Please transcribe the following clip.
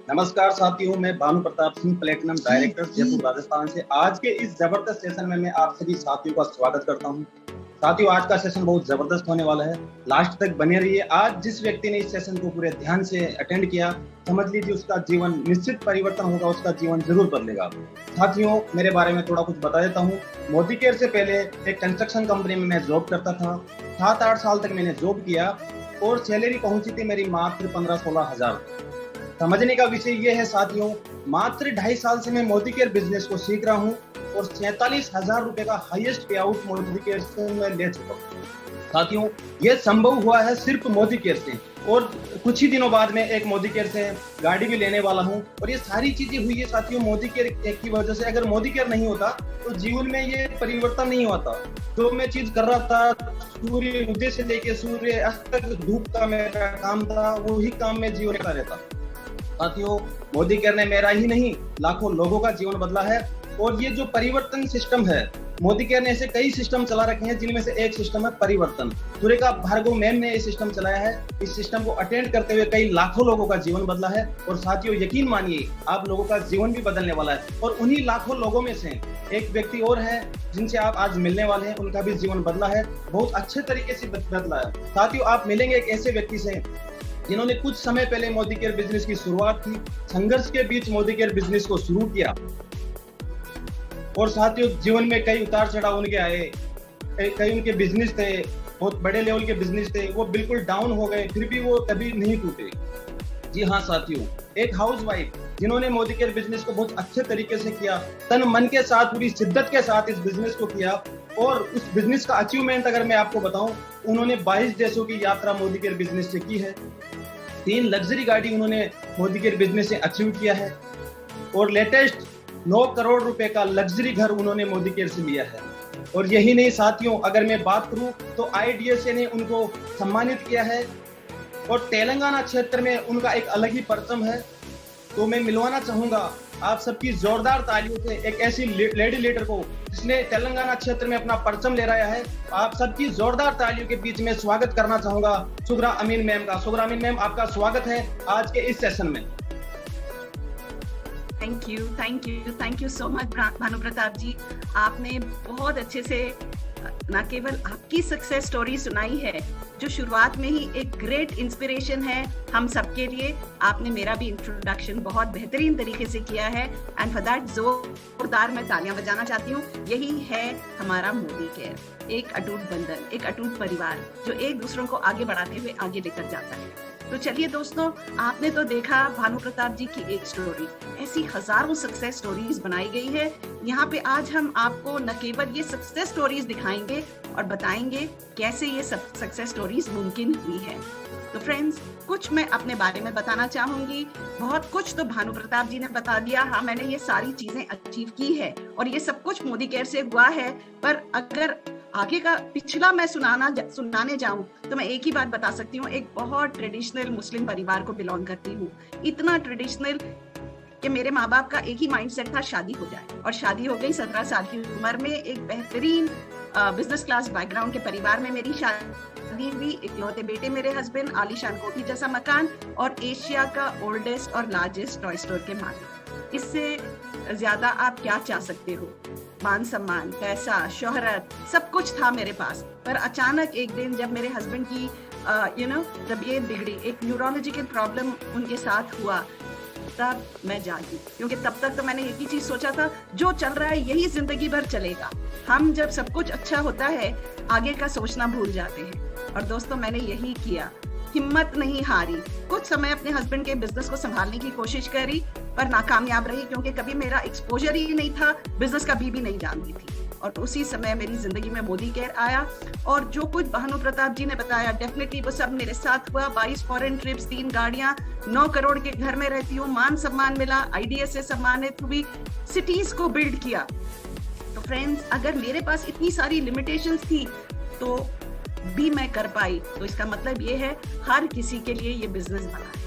नमस्कार साथियों, मैं भानु प्रताप सिंह, प्लेटिनम डायरेक्टर जयपुर राजस्थान से। आज के इस जबरदस्त सेशन में मैं आप सभी साथियों का स्वागत करता हूं। साथियों, आज का सेशन बहुत जबरदस्त होने वाला है, लास्ट तक बने रहिए। आज जिस व्यक्ति ने इस सेशन को पूरे ध्यान से अटेंड किया, समझ लीजिए उसका जीवन निश्चित परिवर्तन होगा, उसका जीवन जरूर बदलेगा। साथियों, मेरे बारे में थोड़ा कुछ बता देता हूँ। मोदी केयर से पहले एक कंस्ट्रक्शन कंपनी में मैं जॉब करता था। 7-8 साल तक मैंने जॉब किया और सैलरी पहुंची थी मेरी मात्र 15-16 हजार। समझने का विषय ये है साथियों, मात्र 2.5 साल से मैं मोदी केयर बिजनेस को सीख रहा हूँ और 47,000 रुपए का हाईएस्ट पे आउट मोदी केयर से मैं ले चुका हूँ। साथियों, ये संभव हुआ है सिर्फ मोदी केयर से, और कुछ ही दिनों बाद में एक मोदी केयर से गाड़ी भी लेने वाला हूँ। और ये सारी चीजें हुई है साथियों मोदी केयर की वजह से। अगर मोदी केयर नहीं होता तो जीवन में ये परिवर्तन नहीं होता। जो मैं चीज कर रहा था, सूर्य उदय से लेके सूर्य अस्त तक धूप का मेरा काम था, वही काम में जीवन का रहता। साथियों, मोदी केयर ने मेरा ही नहीं लाखों लोगों का जीवन बदला है। और ये जो परिवर्तन सिस्टम है, मोदी केयर ने ऐसे कई सिस्टम चला रखे हैं जिनमें से एक सिस्टम है परिवर्तन। सुरेखा भार्गव मैम ने ये सिस्टम चलाया है। इस सिस्टम को अटेंड करते हुए कई लाखों लोगों का जीवन बदला है। और साथियों, यकीन मानिए आप लोगों का जीवन भी बदलने वाला है। और उन्हीं लाखों लोगों में से एक व्यक्ति और है जिनसे आप आज मिलने वाले हैं, उनका भी जीवन बदला है, बहुत अच्छे तरीके से बदला है। साथियों, आप मिलेंगे एक ऐसे व्यक्ति से जिन्होंने कुछ समय पहले मोदी केयर बिजनेस की शुरुआत की, संघर्ष के बीच मोदी केयर बिजनेस को शुरू किया। और साथियों, जीवन में कई उतार चढ़ाव उनके आए, कई उनके बिजनेस थे, बहुत बड़े लेवल के बिजनेस थे, वो बिल्कुल डाउन हो गए, फिर भी वो कभी नहीं टूटे। जी हाँ साथियों, एक हाउस वाइफ जिन्होंने मोदी केयर बिजनेस को बहुत अच्छे तरीके से किया, तन मन के साथ, पूरी शिद्दत के साथ इस बिजनेस को किया। और उस बिजनेस का अचीवमेंट अगर मैं आपको बताऊं, उन्होंने 22 देशों की यात्रा मोदी केयर बिजनेस से की है। 3 लग्जरी गाड़ी उन्होंने मोदी केयर बिजनेस से अचीव किया है। और लेटेस्ट 9 करोड़ रुपए का लग्जरी घर उन्होंने मोदी केयर से लिया है। और यही नहीं साथियों, अगर मैं बात करूं तो IDSA ने उनको सम्मानित किया है। और तेलंगाना क्षेत्र में उनका एक अलग ही परचम है। तो मैं मिलवाना चाहूंगा आप सबकी जोरदार तालियों से एक ऐसी लेडी लीडर को जिसने तेलंगाना क्षेत्र में अपना परचम ले रहा है। आप सबकी जोरदार तालियों के बीच में स्वागत करना चाहूंगा सुगरा अमीन मैम का। सुगरा अमीन मैम, आपका स्वागत है आज के इस सेशन में। Thank you so much Bhanu Pratap ji. आपने बहुत अच्छे से न केवल आपकी सक्सेस स्टोरी सुनाई है, जो शुरुआत में ही एक ग्रेट इंस्पिरेशन है हम सबके लिए। आपने मेरा भी इंट्रोडक्शन बहुत बेहतरीन तरीके से किया है, एंड फॉर दैट जोरदार मैं तालियां बजाना चाहती हूँ। यही है हमारा मोदी केयर, एक अटूट बंधन, एक अटूट परिवार जो एक दूसरों को आगे बढ़ाते हुए आगे लेकर जाता है। तो चलिए दोस्तों, आपने तो देखा भानु प्रताप जी की एक स्टोरी, ऐसी हजारों सक्सेस स्टोरीज बनाई गई है। यहाँ पे आज हम आपको न केवल ये सक्सेस स्टोरीज दिखाएंगे और बताएंगे कैसे ये सक्सेस स्टोरीज मुमकिन हुई है। तो फ्रेंड्स, कुछ मैं अपने बारे में बताना चाहूंगी। बहुत कुछ तो भानु प्रताप जी ने बता दिया। हाँ, मैंने ये सारी चीजें अचीव की है और ये सब कुछ मोदी केयर से हुआ है। पर अगर आगे का पिछला मैं सुनाने जाऊं तो मैं एक ही बात बता सकती हूँ, एक बहुत ट्रेडिशनल मुस्लिम परिवार को बिलोंग करती हूँ। इतना ट्रेडिशनल कि मेरे माँ बाप का एक ही माइंडसेट था, शादी हो जाए। और शादी हो गई 17 साल की उम्र में। एक बेहतरीन बिजनेस क्लास बैकग्राउंड के परिवार में मेरी शादी हुई। इकलौते बेटे मेरे हस्बैंड, आलीशान कोठी जैसा मकान और एशिया का ओल्डेस्ट और लार्जेस्ट टॉय स्टोर के मालिक। इससे ज्यादा आप क्या चाह सकते हो? मान सम्मान, पैसा, शोहरत, सब कुछ था मेरे पास। पर अचानक एक दिन जब मेरे हस्बैंड की तबीयत बिगड़ी, एक न्यूरोलॉजिकल प्रॉब्लम उनके साथ हुआ, तब मैं जागी। क्योंकि तब तक तो मैंने एक ही चीज सोचा था, जो चल रहा है यही जिंदगी भर चलेगा। हम जब सब कुछ अच्छा होता है, आगे का सोचना भूल जाते हैं। और दोस्तों, मैंने यही किया, हिम्मत नहीं हारी। कुछ समय अपने हस्बैंड के बिजनेस को संभालने की कोशिश करी, पर नाकामयाब रही, क्योंकि कभी मेरा एक्सपोजर ही नहीं था, बिजनेस कभी भी नहीं जानती थी। और उसी समय मेरी जिंदगी में मोदी केयर आया। और जो कुछ भानु प्रताप जी ने बताया, डेफिनेटली वो सब मेरे साथ हुआ। 22 फॉरेन ट्रिप्स, 3 गाड़ियां, 9 करोड़ के घर में रहती हूँ, मान सम्मान मिला, IDSA सम्मानित हुई, सिटीज को बिल्ड किया। तो फ्रेंड्स, अगर मेरे पास इतनी सारी लिमिटेशंस थी तो भी मैं कर पाई, तो इसका मतलब ये है हर किसी के लिए ये बिजनेस बना है।